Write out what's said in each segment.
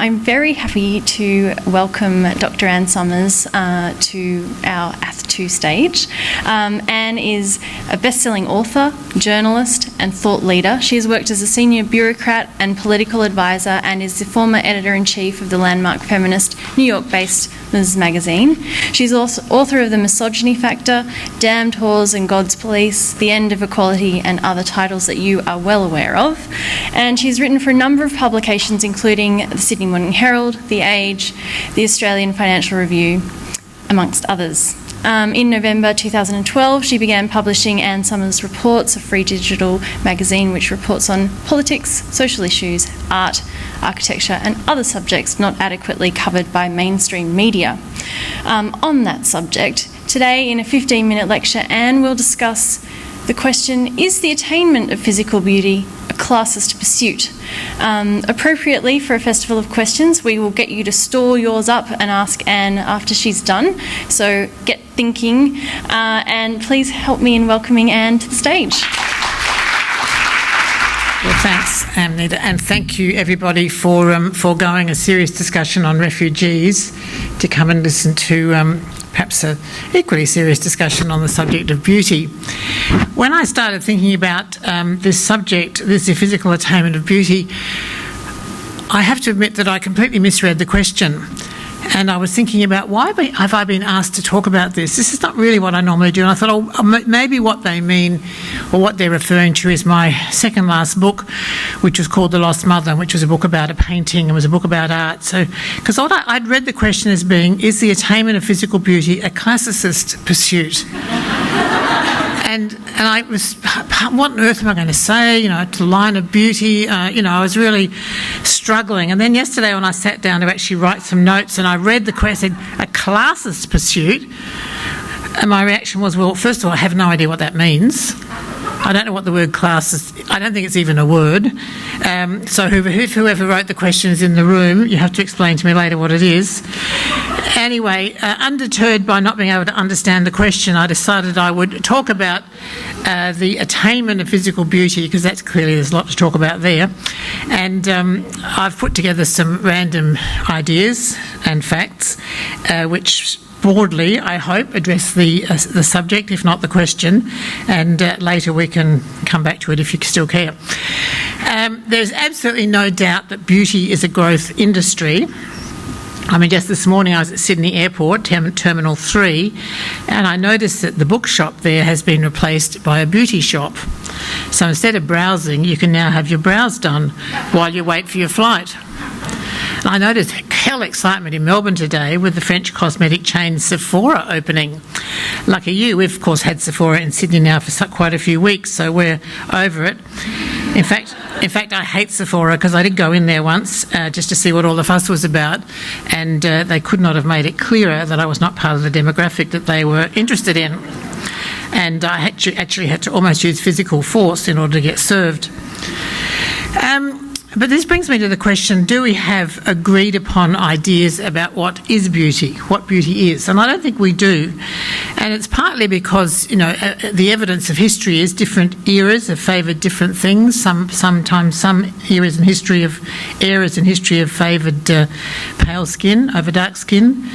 I'm very happy to welcome Dr. Anne Summers to our Ath2 stage. Anne is a best-selling author, journalist and thought leader. She has worked as a senior bureaucrat and political advisor and is the former editor-in-chief of the landmark feminist New York-based Ms. magazine. She's also author of The Misogyny Factor, Damned Whores and God's Police, The End of Equality and other titles that you are well aware of. And she's written for a number of publications including the Sydney Morning Herald, The Age, the Australian Financial Review, amongst others. In November 2012, she began publishing Anne Summers Reports, a free digital magazine which reports on politics, social issues, art, architecture and other subjects not adequately covered by mainstream media. On that subject, today in a 15-minute lecture, Anne will discuss the question, is the attainment of physical beauty a classist pursuit? Appropriately for a festival of questions, we will get you to store yours up and ask Anne after she's done. So get thinking and please help me in welcoming Anne to the stage. Well, thanks, Amnita, and thank you everybody for foregoing a serious discussion on refugees to come and listen to perhaps an equally serious discussion on the subject of beauty. When I started thinking about this subject, this physical attainment of beauty, I have to admit that I completely misread the question. And I was thinking about why have I been asked to talk about this? This is not really what I normally do. And I thought, maybe what they mean or what they're referring to is my second last book, which was called The Lost Mother, which was a book about a painting and was a book about art. So, because I'd read the question as being, is the attainment of physical beauty a classicist pursuit? And I was, what on earth am I going to say? You know, it's a line of beauty. I was really struggling. And then yesterday when I sat down to actually write some notes and I read the question, a classist pursuit, and my reaction was, well, first of all, I have no idea what that means. I don't know what the word class is. I don't think it's even a word. So whoever wrote the question is in the room. You have to explain to me later what it is. Anyway, undeterred by not being able to understand the question, I decided I would talk about the attainment of physical beauty, because that's clearly, there's a lot to talk about there. And I've put together some random ideas and facts, which broadly, I hope, address the subject, if not the question, and later we can come back to it if you still care. There's absolutely no doubt that beauty is a growth industry. I mean, just this morning I was at Sydney Airport, Terminal 3, and I noticed that the bookshop there has been replaced by a beauty shop. So instead of browsing, you can now have your brows done while you wait for your flight. I noticed hell excitement in Melbourne today with the French cosmetic chain Sephora opening. Lucky you, we've of course had Sephora in Sydney now for quite a few weeks, so we're over it. In fact, I hate Sephora because I did go in there once just to see what all the fuss was about, and they could not have made it clearer that I was not part of the demographic that they were interested in. And I actually had to almost use physical force in order to get served. But this brings me to the question, do we have agreed upon ideas about what is beauty, what beauty is? And I don't think we do. And it's partly because, the evidence of history is different eras have favoured different things. Sometimes some eras in history have favoured pale skin over dark skin.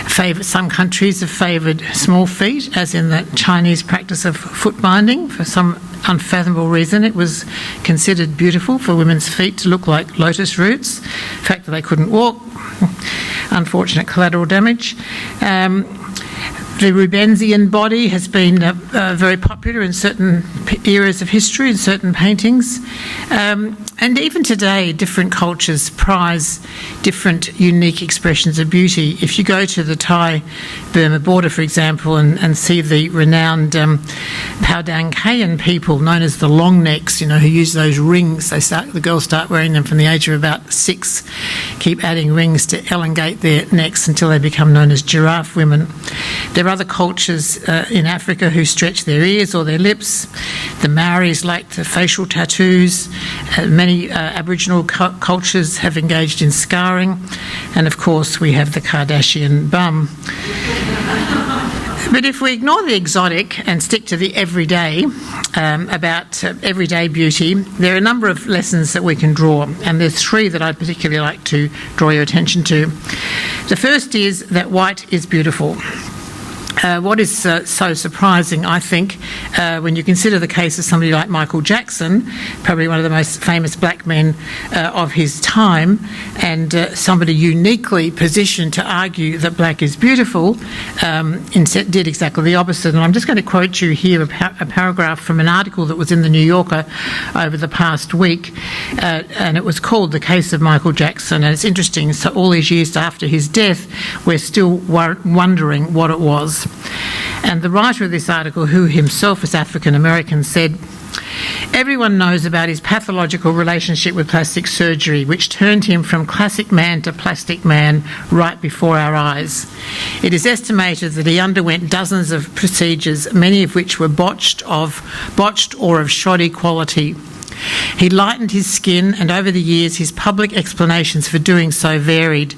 Some countries have favoured small feet, as in the Chinese practice of foot binding. For some unfathomable reason, it was considered beautiful for women's feet to look like lotus roots. The fact that they couldn't walk, unfortunate collateral damage. The Rubensian body has been very popular in certain eras of history, in certain paintings. And even today, different cultures prize different unique expressions of beauty. If you go to the Thai-Burma border, for example, and see the renowned Padang Kayan people, known as the long necks, who use those rings. The girls start wearing them from the age of about 6, keep adding rings to elongate their necks until they become known as giraffe women. There are other cultures in Africa who stretch their ears or their lips. The Maoris like the facial tattoos. Many Aboriginal cultures have engaged in scarring. And of course, we have the Kardashian bum. But if we ignore the exotic and stick to the everyday, about everyday beauty, there are a number of lessons that we can draw, and there's three that I'd particularly like to draw your attention to. The first is that white is beautiful. What is so surprising, I think, when you consider the case of somebody like Michael Jackson, probably one of the most famous black men of his time, and somebody uniquely positioned to argue that black is beautiful, instead did exactly the opposite. And I'm just going to quote you here a paragraph from an article that was in the New Yorker over the past week, and it was called "The Case of Michael Jackson." And it's interesting, so all these years after his death, we're still wondering what it was. And the writer of this article, who himself is African American, said, "Everyone knows about his pathological relationship with plastic surgery, which turned him from classic man to plastic man right before our eyes. It is estimated that he underwent dozens of procedures, many of which were botched or of shoddy quality. He lightened his skin, and over the years his public explanations for doing so varied.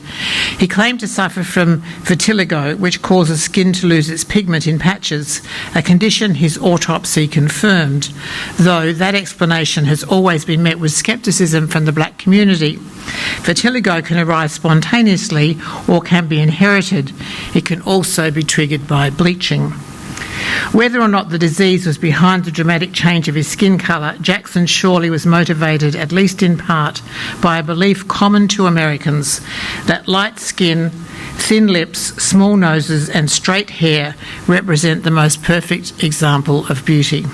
He claimed to suffer from vitiligo, which causes skin to lose its pigment in patches, a condition his autopsy confirmed, though that explanation has always been met with scepticism from the black community. Vitiligo can arise spontaneously or can be inherited. It can also be triggered by bleaching." Whether or not the disease was behind the dramatic change of his skin colour, Jackson surely was motivated, at least in part, by a belief common to Americans that light skin, thin lips, small noses and straight hair represent the most perfect example of beauty.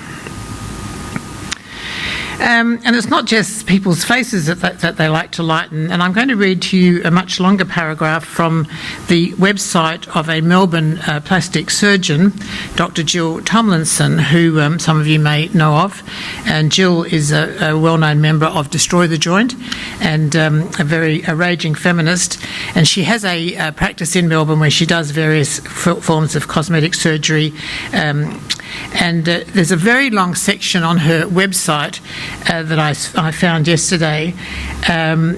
And it's not just people's faces that they like to lighten. And I'm going to read to you a much longer paragraph from the website of a Melbourne plastic surgeon, Dr. Jill Tomlinson, who some of you may know of. And Jill is a well-known member of Destroy the Joint and a raging feminist. And she has a practice in Melbourne where she does various forms of cosmetic surgery. And there's a very long section on her website that I found yesterday that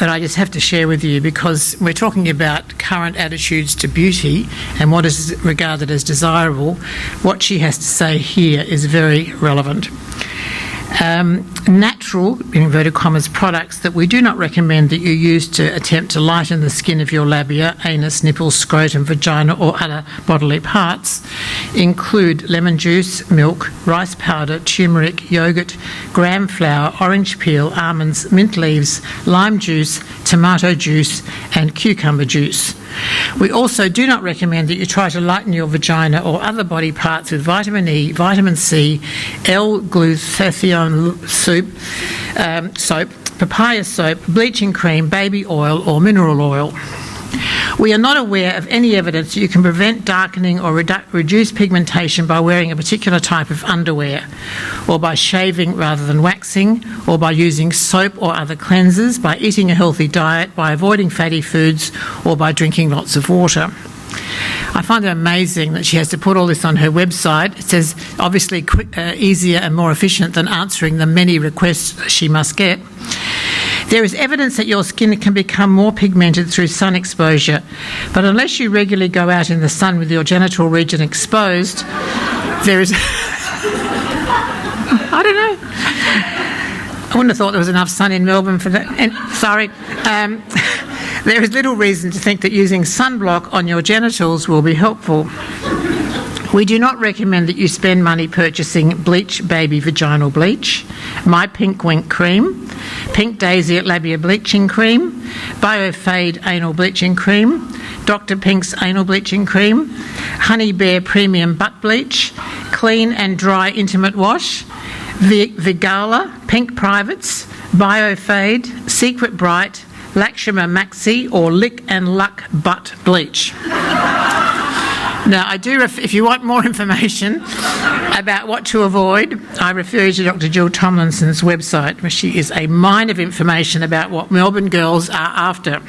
I just have to share with you, because we're talking about current attitudes to beauty and what is regarded as desirable. What she has to say here is very relevant. Natural, in inverted commas, products that we do not recommend that you use to attempt to lighten the skin of your labia, anus, nipples, scrotum, vagina or other bodily parts include lemon juice, milk, rice powder, turmeric, yogurt, gram flour, orange peel, almonds, mint leaves, lime juice, tomato juice and cucumber juice. We also do not recommend that you try to lighten your vagina or other body parts with vitamin E, vitamin C, L-glutathione soap, papaya soap, bleaching cream, baby oil or mineral oil. We are not aware of any evidence that you can prevent darkening or reduce pigmentation by wearing a particular type of underwear, or by shaving rather than waxing, or by using soap or other cleansers, by eating a healthy diet, by avoiding fatty foods, or by drinking lots of water. I find it amazing that she has to put all this on her website. It says, obviously easier and more efficient than answering the many requests she must get. There is evidence that your skin can become more pigmented through sun exposure, but unless you regularly go out in the sun with your genital region exposed, there is... I don't know. I wouldn't have thought there was enough sun in Melbourne for that. There is little reason to think that using sunblock on your genitals will be helpful. We do not recommend that you spend money purchasing Bleach Baby Vaginal Bleach, My Pink Wink Cream, Pink Daisy Labia Bleaching Cream, BioFade Anal Bleaching Cream, Dr. Pink's Anal Bleaching Cream, Honey Bear Premium Butt Bleach, Clean and Dry Intimate Wash, Vigala, Pink Privates, BioFade, Secret Bright, Lakshma Maxi or Lick and Luck Butt Bleach. Now, I do, if you want more information about what to avoid, I refer you to Dr. Jill Tomlinson's website, where she is a mine of information about what Melbourne girls are after.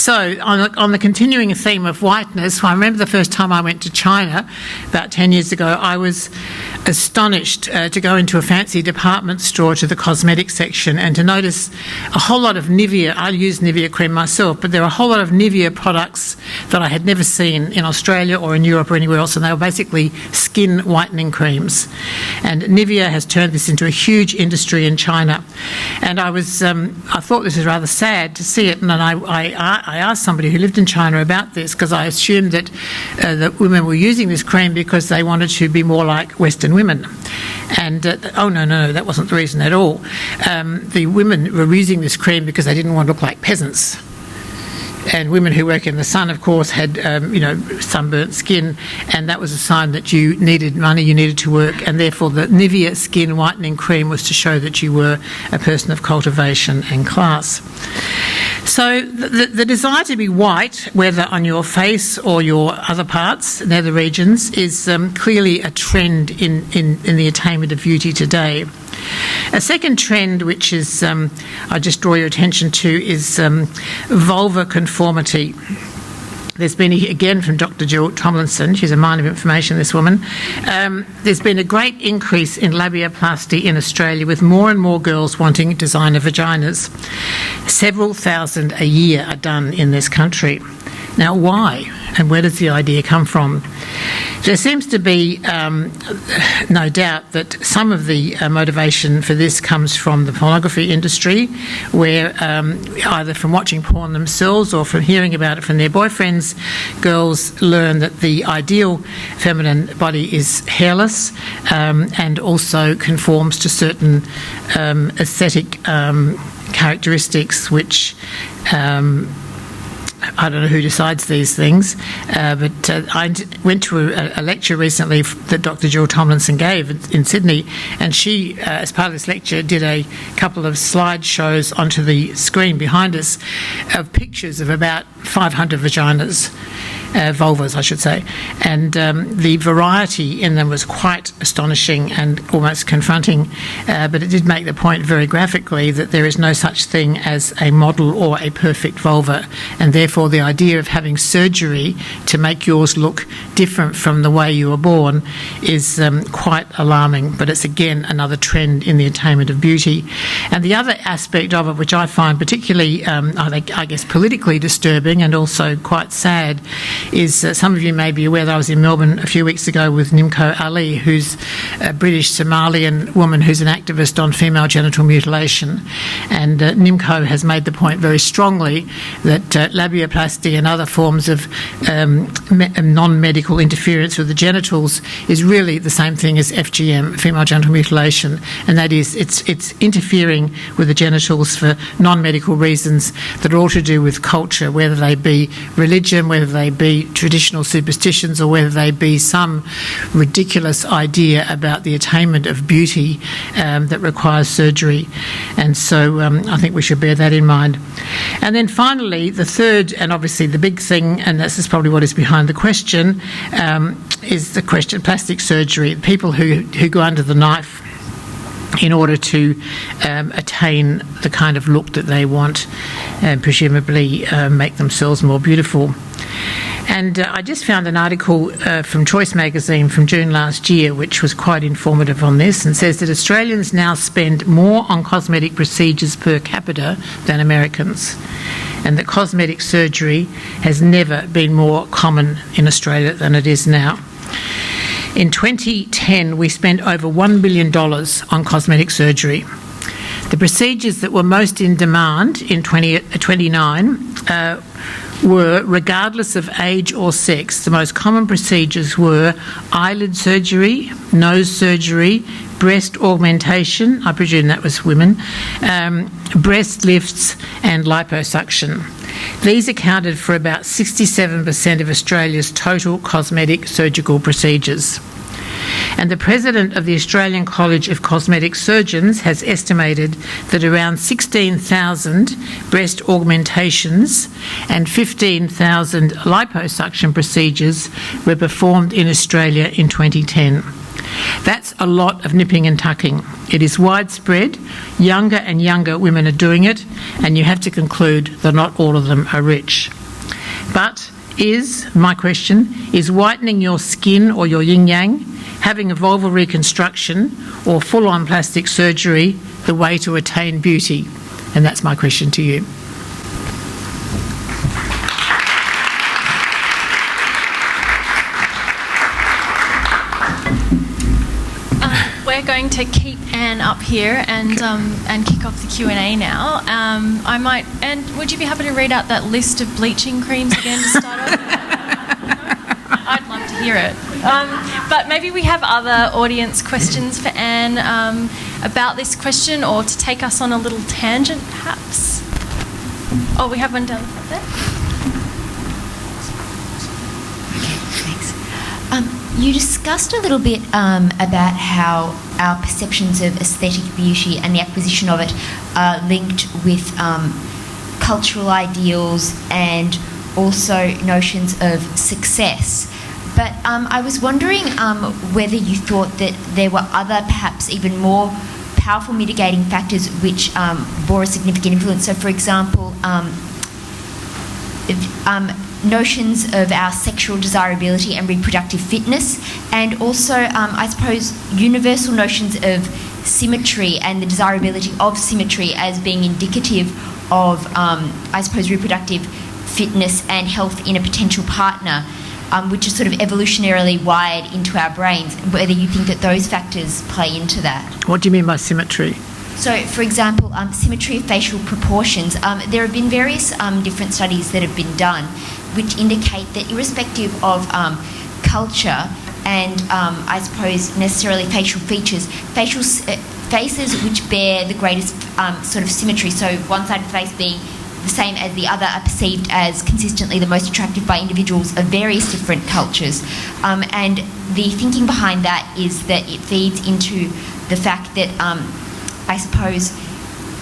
So on the continuing theme of whiteness, I remember the first time I went to China about 10 years ago, I was astonished to go into a fancy department store to the cosmetic section and to notice a whole lot of Nivea. I use Nivea cream myself, but there are a whole lot of Nivea products that I had never seen in Australia or in Europe or anywhere else, and they were basically skin whitening creams. And Nivea has turned this into a huge industry in China. And I thought this was rather sad to see it, and then I asked somebody who lived in China about this, because I assumed that women were using this cream because they wanted to be more like Western women. And no, that wasn't the reason at all. The women were using this cream because they didn't want to look like peasants. And women who work in the sun, of course, had sunburnt skin, and that was a sign that you needed money, you needed to work, and therefore the Nivea skin whitening cream was to show that you were a person of cultivation and class. So the desire to be white, whether on your face or your other parts, nether regions, is clearly a trend in the attainment of beauty today. A second trend, which is I just draw your attention to, is vulvar conformity. There's been, again from Dr. Jill Tomlinson, she's a mine of information, this woman, there's been a great increase in labiaplasty in Australia, with more and more girls wanting designer vaginas. Several thousand a year are done in this country. Now, why? And where does the idea come from? There seems to be no doubt that some of the motivation for this comes from the pornography industry, where either from watching porn themselves or from hearing about it from their boyfriends, girls learn that the ideal feminine body is hairless and also conforms to certain aesthetic characteristics which I don't know who decides these things, but I went to a lecture recently that Dr. Jill Tomlinson gave in Sydney, and she, as part of this lecture, did a couple of slideshows onto the screen behind us of pictures of about 500 vaginas. Vulvas, I should say, and the variety in them was quite astonishing and almost confronting, but it did make the point very graphically that there is no such thing as a model or a perfect vulva, and therefore the idea of having surgery to make yours look different from the way you were born is quite alarming, but it's again another trend in the attainment of beauty. And the other aspect of it, which I find particularly, I guess, politically disturbing and also quite sad, is some of you may be aware that I was in Melbourne a few weeks ago with Nimco Ali, who's a British Somalian woman who's an activist on female genital mutilation. And Nimco has made the point very strongly that labiaplasty and other forms of non-medical interference with the genitals is really the same thing as FGM, female genital mutilation, and that is it's interfering with the genitals for non-medical reasons that are all to do with culture, whether they be religion, whether they be traditional superstitions, or whether they be some ridiculous idea about the attainment of beauty that requires surgery. And so I think we should bear that in mind. And then finally, the third, and obviously the big thing, and this is probably what is behind the question, is the question of plastic surgery. People who go under the knife in order to attain the kind of look that they want and presumably make themselves more beautiful. And I just found an article from Choice magazine from June last year, which was quite informative on this, and says that Australians now spend more on cosmetic procedures per capita than Americans, and that cosmetic surgery has never been more common in Australia than it is now. In 2010, we spent over $1 billion on cosmetic surgery. The procedures that were most in demand in 2029 were, regardless of age or sex, the most common procedures were eyelid surgery, nose surgery, breast augmentation, I presume that was women, breast lifts and liposuction. These accounted for about 67% of Australia's total cosmetic surgical procedures. And the President of the Australian College of Cosmetic Surgeons has estimated that around 16,000 breast augmentations and 15,000 liposuction procedures were performed in Australia in 2010. That's a lot of nipping and tucking. It is widespread. Younger and younger women are doing it, and you have to conclude that not all of them are rich. But my question, is whitening your skin or your yin-yang, having a vulval reconstruction or full-on plastic surgery the way to attain beauty? And that's my question to you. We're going to keep Anne up here and kick off the Q&A now. Would you be happy to read out that list of bleaching creams again to start off? I'd love to hear it. But maybe we have other audience questions for Anne about this question, or to take us on a little tangent, perhaps. Oh, we have one down the front there. You discussed a little bit about how our perceptions of aesthetic beauty and the acquisition of it are linked with cultural ideals and also notions of success. But I was wondering whether you thought that there were other, perhaps even more powerful mitigating factors which bore a significant influence. So, for example, notions of our sexual desirability and reproductive fitness, and also, I suppose, universal notions of symmetry and the desirability of symmetry as being indicative of, I suppose, reproductive fitness and health in a potential partner, which is sort of evolutionarily wired into our brains, whether you think that those factors play into that. What do you mean by symmetry? So, for example, symmetry of facial proportions. There have been various different studies that have been done which indicate that irrespective of culture and, I suppose, necessarily facial features, faces which bear the greatest sort of symmetry, so one side of the face being the same as the other, are perceived as consistently the most attractive by individuals of various different cultures. And the thinking behind that is that it feeds into the fact that, I suppose,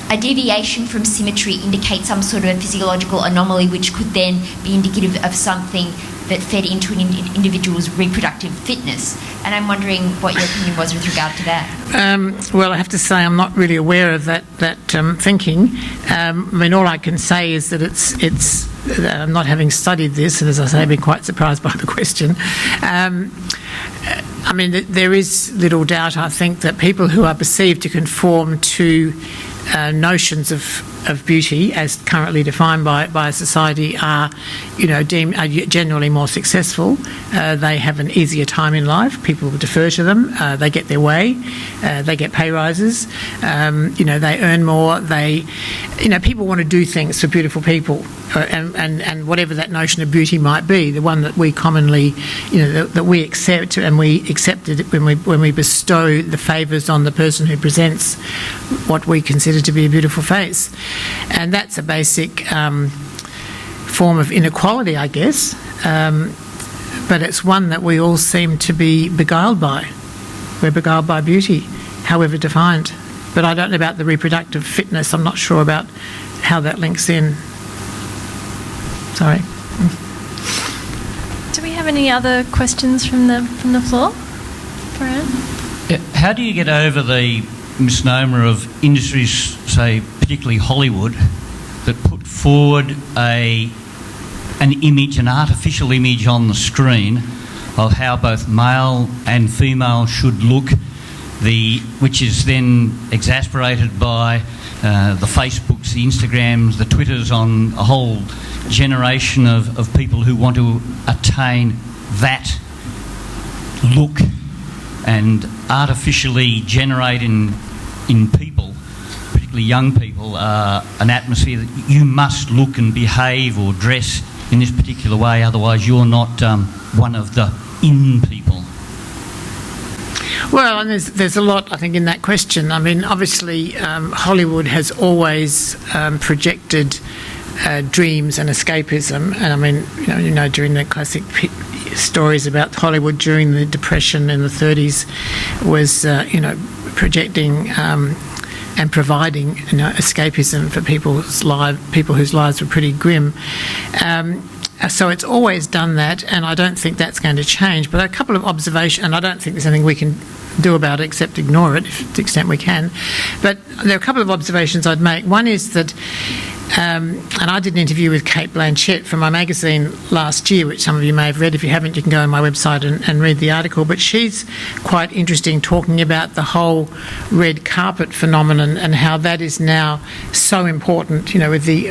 a deviation from symmetry indicates some sort of a physiological anomaly which could then be indicative of something that fed into an individual's reproductive fitness. And I'm wondering what your opinion was with regard to that. Well, I have to say I'm not really aware of that thinking. I mean, all I can say is that it's not having studied this, and as I say, I've been quite surprised by the question. I mean, there is little doubt, I think, that people who are perceived to conform to notions of beauty as currently defined by society are generally more successful. They have an easier time in life. People defer to them. They get their way. They get pay rises. They earn more. People want to do things for beautiful people, and whatever that notion of beauty might be, the one that we commonly, that we accept, and we accept it when we bestow the favours on the person who presents what we consider to be a beautiful face. And that's a basic form of inequality, I guess, but it's one that we all seem to be beguiled by. We're beguiled by beauty, however defined. But I don't know about the reproductive fitness. I'm not sure about how that links in. Sorry. Do we have any other questions from the floor for Anne? Yeah. How do you get over the misnomer of industries, say particularly Hollywood, that put forward an image, an artificial image on the screen of how both male and female should look, which is then exasperated by the Facebooks, the Instagrams, the Twitters, on a whole generation of people who want to attain that look, and artificially generate in people, particularly young people, an atmosphere that you must look and behave or dress in this particular way, otherwise you're not one of the in people. Well, and there's a lot, I think, in that question. I mean, obviously, Hollywood has always projected dreams and escapism, and I mean, during the classic stories about Hollywood during the Depression in the 30s was, projecting and providing escapism for people whose lives were pretty grim. So it's always done that, and I don't think that's going to change. But a couple of observations, and I don't think there's anything we can do about it except ignore it to the extent we can. But there are a couple of observations I'd make. One is that, and I did an interview with Kate Blanchett from my magazine last year, which some of you may have read. If you haven't, you can go on my website and read the article. But she's quite interesting, talking about the whole red carpet phenomenon and how that is now so important, with the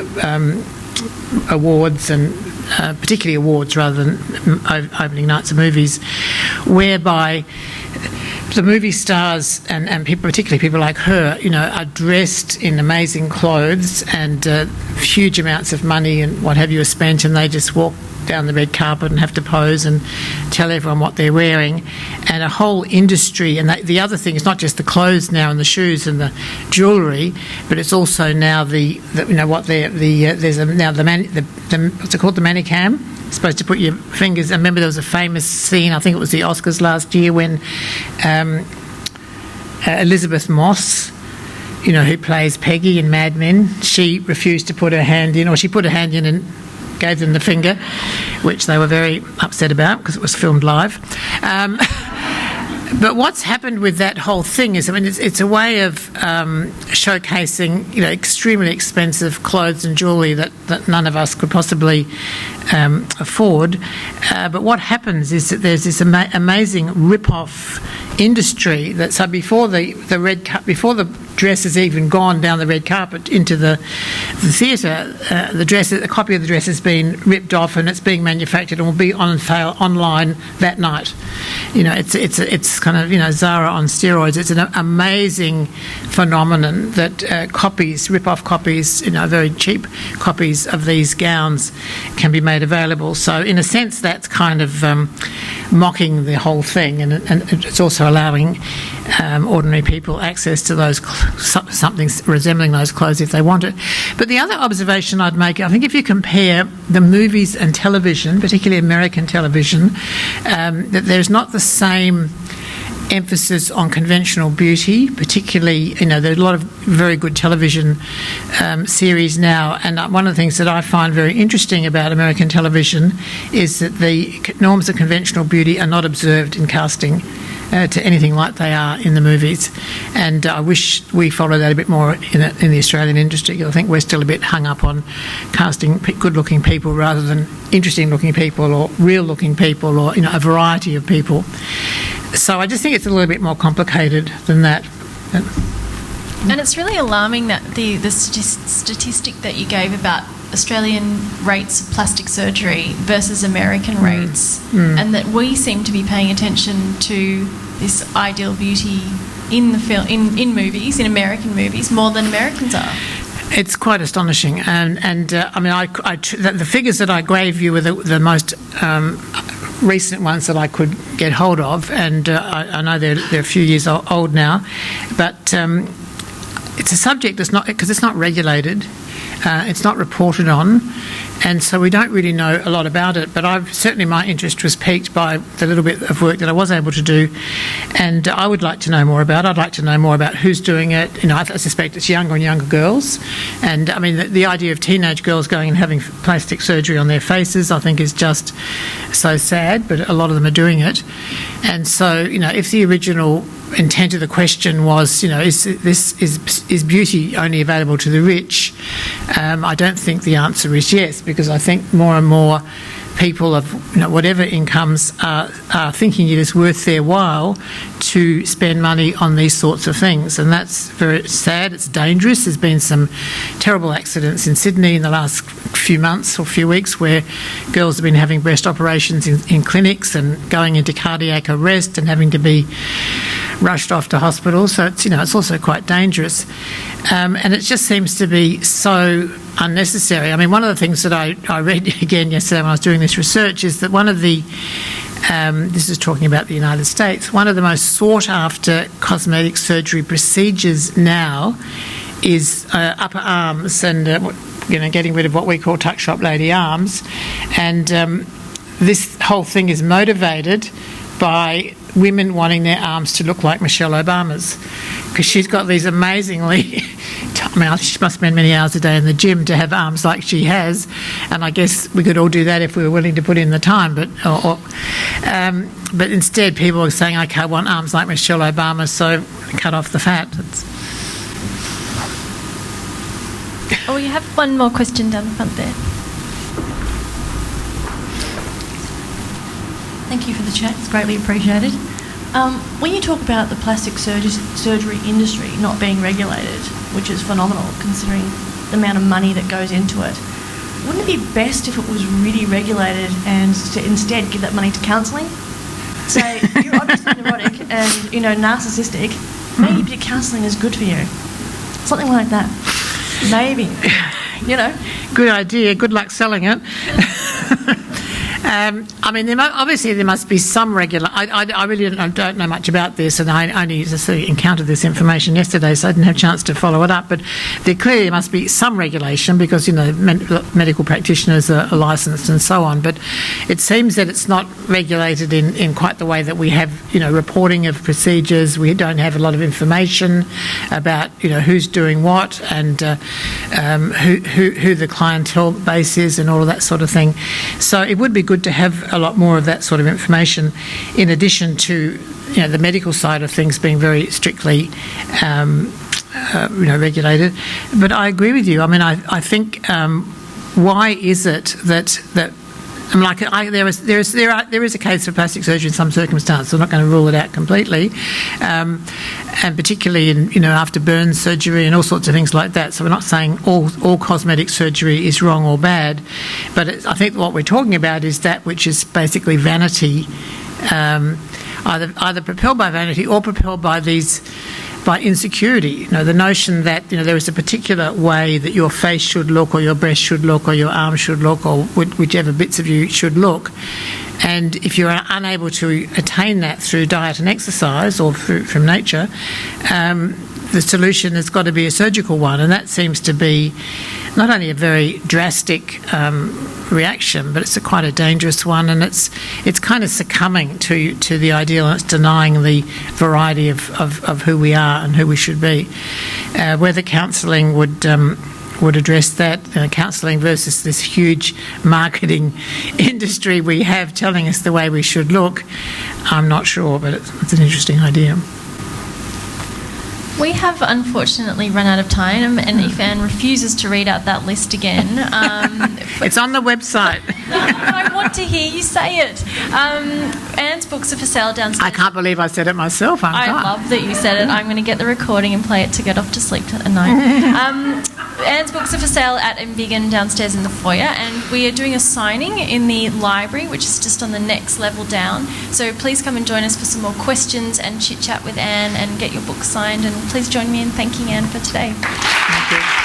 awards, and particularly awards rather than opening nights of movies, whereby the movie stars and people, particularly people like her, are dressed in amazing clothes, and huge amounts of money and what have you are spent, and they just walk down the red carpet and have to pose and tell everyone what they're wearing, and a whole industry. And the other thing is not just the clothes now and the shoes and the jewellery, but it's also now there's what's it called, the manicam, supposed to put your fingers. I remember there was a famous scene, I think it was the Oscars last year, when Elizabeth Moss, who plays Peggy in Mad Men, she refused to put her hand in, or she put her hand in and gave them the finger, which they were very upset about because it was filmed live. But what's happened with that whole thing is, it's a way of showcasing, extremely expensive clothes and jewellery that none of us could possibly afford. But what happens is that there's this amazing rip-off industry so before before the dress has even gone down the red carpet into the theatre, a copy of the dress has been ripped off and it's being manufactured and will be on sale online that night. It's kind of Zara on steroids. It's an amazing phenomenon that rip-off copies, very cheap copies of these gowns can be made available. So in a sense, that's kind of mocking the whole thing, and it's also allowing ordinary people access to those something resembling those clothes if they want it. But the other observation I'd make, I think if you compare the movies and television, particularly American television, that there's not the same emphasis on conventional beauty, particularly, there's a lot of very good television series now, and one of the things that I find very interesting about American television is that the norms of conventional beauty are not observed in casting to anything like they are in the movies, and I wish we followed that a bit more in the Australian industry. I think we're still a bit hung up on casting good-looking people rather than interesting-looking people or real-looking people or a variety of people. So I just think it's a little bit more complicated than that. And it's really alarming that the statistic that you gave about Australian rates of plastic surgery versus American rates, and that we seem to be paying attention to this ideal beauty in in movies, in American movies, more than Americans are. It's quite astonishing, and the figures that I gave you were the most recent ones that I could get hold of, and I know they're a few years old now, but it's a subject that's not, because it's not regulated, it's not reported on, and so we don't really know a lot about it. But certainly my interest was piqued by the little bit of work that I was able to do, and I would like to know more about it. I'd like to know more about who's doing it. I suspect it's younger and younger girls, and the idea of teenage girls going and having plastic surgery on their faces, I think, is just so sad, but a lot of them are doing it. And so, if the original intent of the question was, is beauty only available to the rich? I don't think the answer is yes, because I think more and more people of whatever incomes are thinking it is worth their while to spend money on these sorts of things, and that's very sad. It's dangerous. There's been some terrible accidents in Sydney in the last few months or few weeks where girls have been having breast operations in clinics and going into cardiac arrest and having to be rushed off to hospital. So it's also quite dangerous, and it just seems to be so unnecessary. One of the things that I read again yesterday when I was doing this research is that one of the this is talking about the United States, one of the most sought after cosmetic surgery procedures now is upper arms and getting rid of what we call tuck shop lady arms, and this whole thing is motivated by women wanting their arms to look like Michelle Obama's, because she's got these amazingly, I mean, she must spend many hours a day in the gym to have arms like she has, and I guess we could all do that if we were willing to put in the time, but instead people are saying, okay, I want arms like Michelle Obama, so cut off the fat. Oh, you have one more question down the front there. Thank you for the chat, it's greatly appreciated. When you talk about the plastic surgery industry not being regulated, which is phenomenal considering the amount of money that goes into it, wouldn't it be best if it was really regulated and to instead give that money to counselling? So you're obviously neurotic and, you know, narcissistic, maybe a bit of counselling is good for you. Something like that. Maybe, you know. Good idea. Good luck selling it. I mean, obviously there must be some regular. I really don't know much about this, and I only just encountered this information yesterday, so I didn't have a chance to follow it up. But there clearly must be some regulation because, you know, medical practitioners are licensed and so on. But it seems that it's not regulated in quite the way that we have, you know, reporting of procedures. We don't have a lot of information about, you know, who's doing what and who the clientele base is and all of that sort of thing. So it would be good to have a lot more of that sort of information, in addition to, you know, the medical side of things being very strictly, you know, regulated. But I agree with you. I mean, I think why is it that I mean, there is a case for plastic surgery in some circumstances. I'm not going to rule it out completely, and particularly in, you know, after burn surgery and all sorts of things like that. So we're not saying all cosmetic surgery is wrong or bad, but I think what we're talking about is that which is basically vanity, either propelled by vanity or propelled by by insecurity. You know, the notion that, you know, there is a particular way that your face should look or your breast should look or your arm should look or whichever bits of you should look. And if you're unable to attain that through diet and exercise or from nature, the solution has got to be a surgical one. And that seems to be not only a very drastic reaction, but it's quite a dangerous one, and it's kind of succumbing to the ideal, and it's denying the variety of who we are and who we should be. Whether counselling would address that, counselling versus this huge marketing industry we have telling us the way we should look, I'm not sure, but it's an interesting idea. We have unfortunately run out of time, and if Anne refuses to read out that list again... it's on the website. I want to hear you say it. Anne's books are for sale downstairs. I can't believe I said it myself. I love that you said it. I'm going to get the recording and play it to get off to sleep at night. Anne's books are for sale at Embiggen downstairs in the foyer, and we are doing a signing in the library, which is just on the next level down. So please come and join us for some more questions and chit-chat with Anne and get your book signed. And please join me in thanking Anne for today. Thank you.